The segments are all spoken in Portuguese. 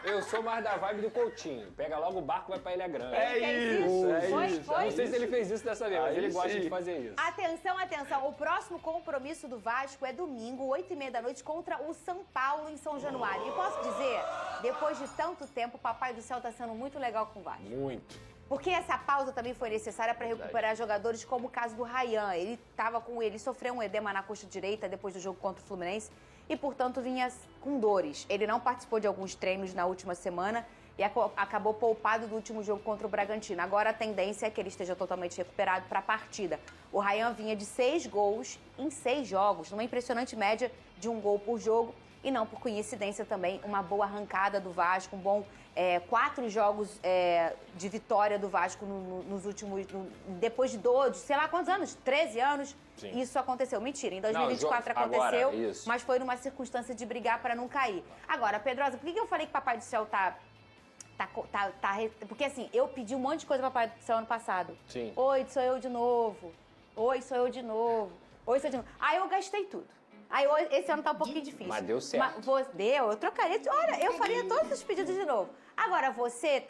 Eu sou mais da vibe do Coutinho. Pega logo o barco e vai pra Ilha Grande. Foi? Não sei se ele fez isso dessa vez, mas ele gosta de fazer isso. Atenção. O próximo compromisso do Vasco é domingo, 8h30 da noite, contra o São Paulo, em São Januário. E posso dizer, depois de tanto tempo, o Papai do Céu tá sendo muito legal com o Vasco. Muito. Porque essa pausa também foi necessária para recuperar jogadores, como o caso do Ryan. Ele sofreu um edema na coxa direita depois do jogo contra o Fluminense e, portanto, vinha com dores. Ele não participou de alguns treinos na última semana e acabou poupado do último jogo contra o Bragantino. Agora a tendência é que ele esteja totalmente recuperado para a partida. O Ryan vinha de 6 gols em 6 jogos, numa impressionante média de 1 gol por jogo. E não por coincidência também, uma boa arrancada do Vasco, um bom 4 jogos de vitória do Vasco nos últimos... depois de sei lá quantos anos? 13 anos. Sim. Isso aconteceu. Mentira, em 2024 aconteceu, mas foi numa circunstância de brigar para não cair. Agora, Pedrosa, por que eu falei que Papai do Céu porque assim, eu pedi um monte de coisa para Papai do Céu ano passado. Sim. Oi, sou eu de novo. Oi, sou eu de novo. Oi, sou eu de novo. Aí eu gastei tudo. Aí esse ano tá um pouquinho difícil. Mas deu certo. Eu trocaria. Olha, eu faria todos os pedidos de novo. Agora, você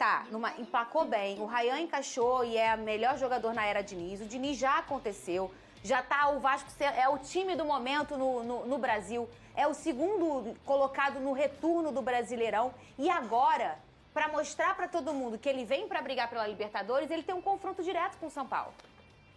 emplacou bem, o Ryan encaixou e é o melhor jogador na era Diniz. O Diniz já aconteceu. Já tá, o Vasco é o time do momento no Brasil. É o segundo colocado no retorno do Brasileirão. E agora, pra mostrar pra todo mundo que ele vem pra brigar pela Libertadores, ele tem um confronto direto com o São Paulo.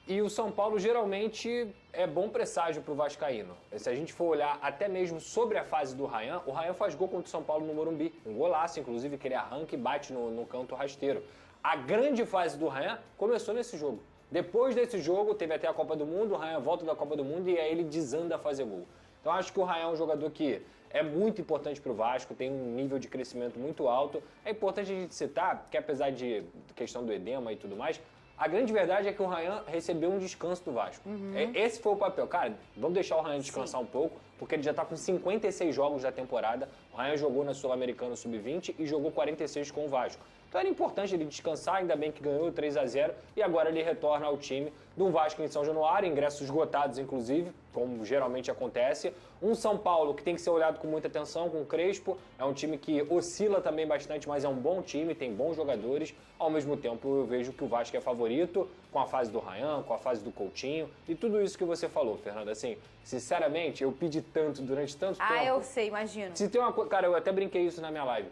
E o São Paulo geralmente é bom presságio pro vascaíno. Se a gente for olhar até mesmo sobre a fase do Ryan, o Ryan faz gol contra o São Paulo no Morumbi. Um golaço, inclusive, que ele arranca e bate no canto rasteiro. A grande fase do Ryan começou nesse jogo. Depois desse jogo, teve até a Copa do Mundo, o Ryan volta da Copa do Mundo e aí ele desanda a fazer gol. Então acho que o Ryan é um jogador que é muito importante pro Vasco, tem um nível de crescimento muito alto. É importante a gente citar que apesar de questão do edema e tudo mais, a grande verdade é que o Ryan recebeu um descanso do Vasco. Esse foi o papel. Cara, vamos deixar o Ryan descansar um pouco, porque ele já tá com 56 jogos da temporada. O Ryan jogou na Sul-Americana Sub-20 e jogou 46 com o Vasco. Então era importante ele descansar, ainda bem que ganhou 3-0 e agora ele retorna ao time do Vasco em São Januário, ingressos esgotados inclusive, como geralmente acontece. Um São Paulo que tem que ser olhado com muita atenção, com o Crespo, é um time que oscila também bastante, mas é um bom time, tem bons jogadores. Ao mesmo tempo eu vejo que o Vasco é favorito com a fase do Ryan, com a fase do Coutinho e tudo isso que você falou, Fernanda. Assim, sinceramente, eu pedi tanto durante tanto tempo. Ah, eu sei, imagino. Se tem uma coisa, cara, eu até brinquei isso na minha live.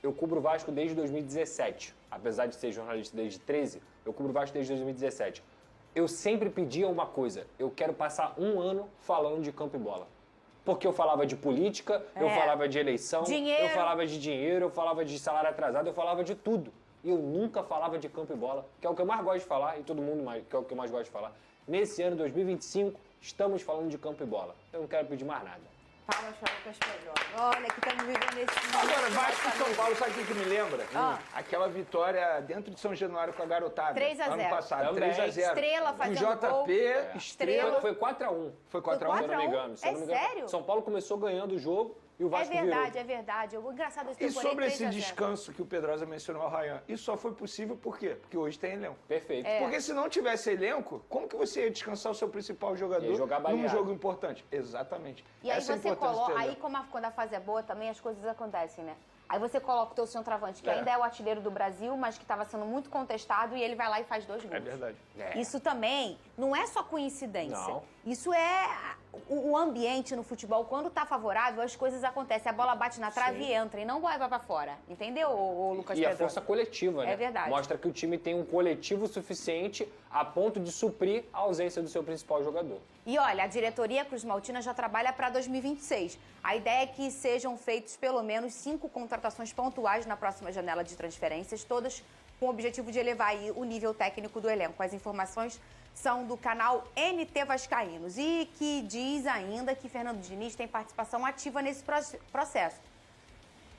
Eu cubro o Vasco desde 2017. Apesar de ser jornalista desde 13, eu cubro o Vasco desde 2017. Eu sempre pedia uma coisa. Eu quero passar um ano falando de campo e bola. Porque eu falava de política, eu falava de eleição, eu falava de dinheiro, eu falava de salário atrasado, eu falava de tudo. E eu nunca falava de campo e bola, que é o que eu mais gosto de falar, e todo mundo que é o que eu mais gosto de falar. Nesse ano, 2025, estamos falando de campo e bola. Eu não quero pedir mais nada. Palmas para Lucas Pedrosa. Olha que estamos vivendo esse momento. Agora, Vasco e São Paulo, sabe o que me lembra? Aquela vitória dentro de São Januário com a garotada. 3-0. Ano passado, Também. 3-0. Estrela fazendo o JP, gol. Estrela. Foi 4-1. Foi 4-1? Se eu não me engano. É sério? São Paulo começou ganhando o jogo e o Vasco virou. É verdade. O engraçado desse E temporada sobre é esse 3-0. descanso que o Pedrosa mencionou ao Ryan, isso só foi possível por quê? Porque hoje tem elenco. Perfeito. Porque se não tivesse elenco, como que você ia descansar o seu principal jogador Ia jogar num baleado. jogo importante? Exatamente. E aí Essa é a você importância coloca, do aí elenco. quando a fase é boa também as coisas acontecem, né? Aí você coloca o teu centroavante, que ainda é o artilheiro do Brasil, mas que estava sendo muito contestado, e ele vai lá e faz 2 gols. É verdade. Isso também não é só coincidência. Não. Isso é o ambiente no futebol. Quando tá favorável, as coisas acontecem. A bola bate na trave e entra, e não vai pra fora. Entendeu, o Lucas E Pedrosa? a força coletiva, né? É verdade. Mostra que o time tem um coletivo suficiente a ponto de suprir a ausência do seu principal jogador. E olha, a diretoria Cruz Maltina já trabalha para 2026. A ideia é que sejam feitos pelo menos 5 contratações pontuais na próxima janela de transferências, todas com o objetivo de elevar aí o nível técnico do elenco. As informações são do canal NT Vascaínos e que diz ainda que Fernando Diniz tem participação ativa nesse processo.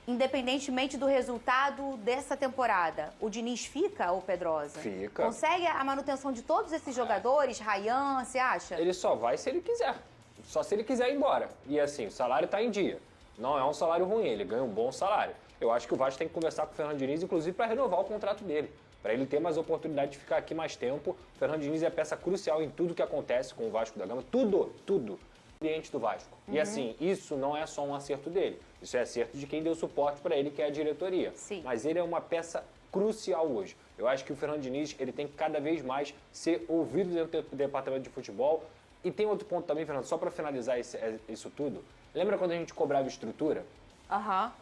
Independentemente do resultado dessa temporada, o Diniz fica, ou Pedrosa? Fica. Consegue a manutenção de todos esses jogadores? Ryan, você acha? Ele só vai se ele quiser. Só se ele quiser ir embora. E assim, o salário tá em dia. Não é um salário ruim, ele ganha um bom salário. Eu acho que o Vasco tem que conversar com o Fernando Diniz, inclusive para renovar o contrato dele. Para ele ter mais oportunidade de ficar aqui mais tempo. O Fernando Diniz é peça crucial em tudo que acontece com o Vasco da Gama. Tudo. ambiente do Vasco. E assim, isso não é só um acerto dele. Isso é acerto de quem deu suporte para ele, que é a diretoria. Sim. Mas ele é uma peça crucial hoje. Eu acho que o Fernando Diniz, ele tem que cada vez mais ser ouvido dentro do departamento de futebol. E tem outro ponto também, Fernando, só para finalizar isso tudo. Lembra quando a gente cobrava estrutura? Aham.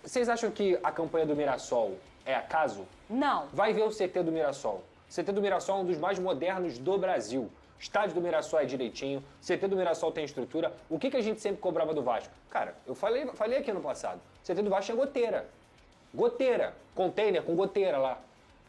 Vocês acham que a campanha do Mirassol é acaso? Não. Vai ver o CT do Mirassol. O CT do Mirassol é um dos mais modernos do Brasil. O estádio do Mirassol é direitinho, o CT do Mirassol tem estrutura. O que a gente sempre cobrava do Vasco? Cara, eu falei aqui no passado, o CT do Vasco é goteira. Goteira. Container com goteira lá.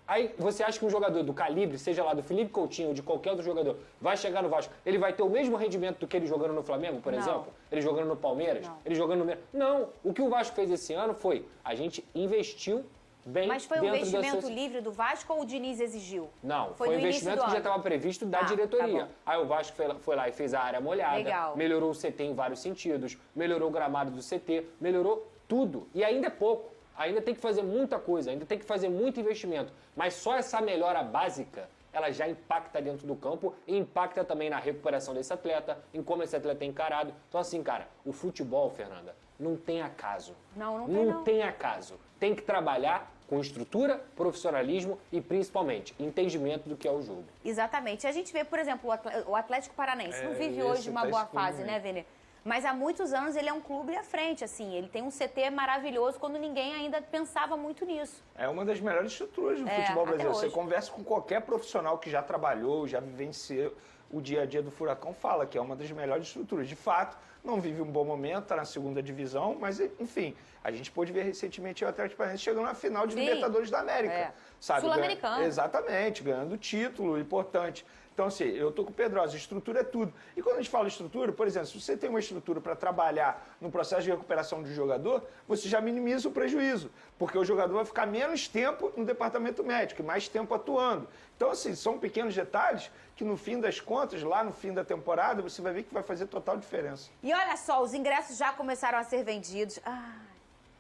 Aí você acha que um jogador do calibre, seja lá do Felipe Coutinho ou de qualquer outro jogador, vai chegar no Vasco, ele vai ter o mesmo rendimento do que ele jogando no Flamengo, por Não. exemplo? Ele jogando no Palmeiras? Não. Ele jogando no... Não. O que o Vasco fez esse ano foi, a gente investiu bem Mas foi um dentro investimento da... livre do Vasco ou o Diniz exigiu? Não, Foi foi um no início investimento do que já ano. estava previsto da Tá diretoria. bom. Aí o Vasco foi lá e fez a área molhada, Legal. melhorou o CT em vários sentidos, melhorou o gramado do CT, melhorou tudo. E ainda é pouco, ainda tem que fazer muita coisa, ainda tem que fazer muito investimento. Mas só essa melhora básica, ela já impacta dentro do campo e impacta também na recuperação desse atleta, em como esse atleta é encarado. Então assim, cara, o futebol, Fernanda, não tem acaso. Não tem, Não não. tem acaso. Tem que trabalhar com estrutura, profissionalismo e, principalmente, entendimento do que é o jogo. Exatamente. A gente vê, por exemplo, o Atlético Paranaense não vive esse hoje uma tá boa excluindo fase, aí. né, Vene? Mas há muitos anos ele é um clube à frente, assim. Ele tem um CT maravilhoso quando ninguém ainda pensava muito nisso. É uma das melhores estruturas do É, futebol até brasileiro. Você hoje. conversa com qualquer profissional que já trabalhou, já vivenciou o dia a dia do Furacão, fala que é uma das melhores estruturas. De fato, não vive um bom momento, está na segunda divisão, mas, enfim, a gente pôde ver recentemente o Atlético Paranaense chegando na final de Sim. Libertadores da América. É. Sabe? Sul-Americano. Exatamente, ganhando título importante. Então, assim, eu tô com o Pedrosa, estrutura é tudo. E quando a gente fala estrutura, por exemplo, se você tem uma estrutura para trabalhar no processo de recuperação do jogador, você já minimiza o prejuízo, porque o jogador vai ficar menos tempo no departamento médico e mais tempo atuando. Então, assim, são pequenos detalhes que no fim das contas, lá no fim da temporada, você vai ver que vai fazer total diferença. E olha só, os ingressos já começaram a ser vendidos. Ah,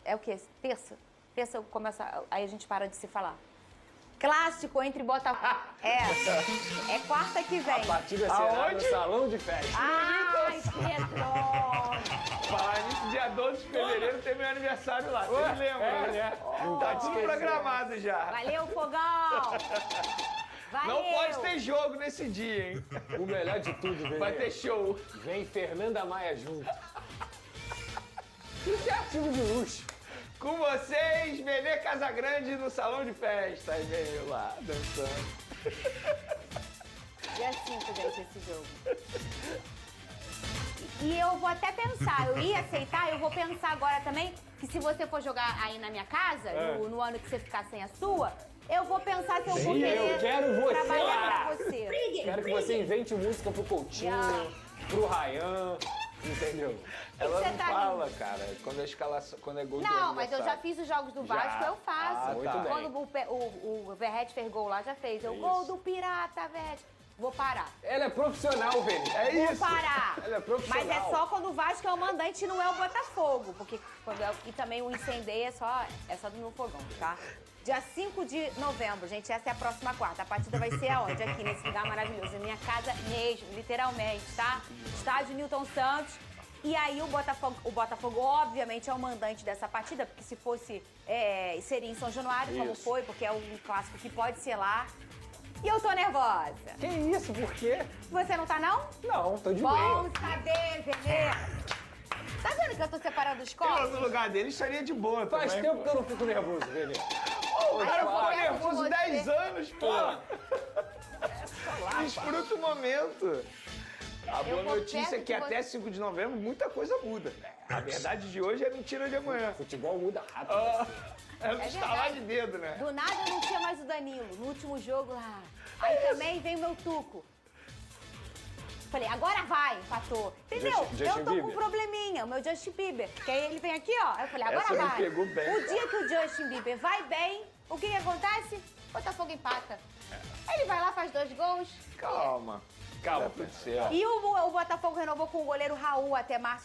é o quê? Terça? Terça começa, aí a gente para de se falar. Clássico entre Botafogo. É quarta que vem. A partida será no Aonde? salão de festa. Ai, Pedro! Falar nisso, dia 12 de fevereiro tem meu aniversário lá, Ué, vocês lembram, é, né? Não Tá pode tudo esquecer. programado já. Valeu, fogão! Valeu! Não pode ter jogo nesse dia, hein? O melhor de tudo, velho. Vai ter show. Vem Fernanda Maia junto. Isso é artigo de luxo. Com vocês, Benê Casagrande no salão de festa. Aí veio lá, dançando. Dia 5, gente, esse jogo. E eu vou até pensar, eu ia aceitar, eu vou pensar agora também que se você for jogar aí na minha casa, no ano que você ficar sem a sua, eu vou pensar se eu vou Sim, querer eu quero você trabalhar lá. pra você. Quero que você invente música pro Coutinho, pro Rayan, entendeu? Ela você não tá fala, cara, quando é escalação, quando é gol de Não, mas eu já aniversário. fiz os jogos do Já? Vasco, eu faço. Ah, muito tá. bem. Quando o Verratti fez gol lá, já fez. Eu, gol do Pirata, velho. Vou parar. Ela é profissional, velho. É Vou isso. parar. Ela é profissional. Mas é só quando o Vasco é o mandante e não é o Botafogo. Porque quando e também o incendeio é só do meu fogão, tá? Dia 5 de novembro, gente, essa é a próxima quarta. A partida vai ser aonde? Aqui, nesse lugar maravilhoso. Na minha casa mesmo, literalmente, tá? Estádio Newton Santos. E aí o Botafogo, obviamente, é o mandante dessa partida, porque se fosse, seria em São Januário, como Isso. foi, porque é um clássico que pode ser lá. E eu tô nervosa. Que isso, por quê? Você não tá, não? Não, tô de Bom boa. saber, Veneza. Tá vendo que eu tô separando os Eu, copos? no lugar dele, estaria de boa Faz também. tempo que eu não fico nervoso, velho. Pô, o cara ficou falo. nervoso Você- 10 anos, pô. Desfruta o momento. A boa Eu vou notícia é perto que de até você. 5 de novembro muita coisa muda. A verdade de hoje é mentira de amanhã. Futebol muda rápido. É um estalar de dedo, né? Do nada eu não tinha mais o Danilo, no último jogo lá. Aí também veio o meu Tuco. Falei, agora vai, empatou. Entendeu? Justin eu tô com um Bieber. probleminha, o meu Justin Bieber. Que aí ele vem aqui, ó. Eu falei, agora Essa me vai. pegou bem. O dia que o Justin Bieber vai bem, o que acontece? Botafogo empata. Aí ele vai lá, faz 2 gols. Calma. Calma, Tá tudo certo. E o Botafogo renovou com o goleiro Raul até março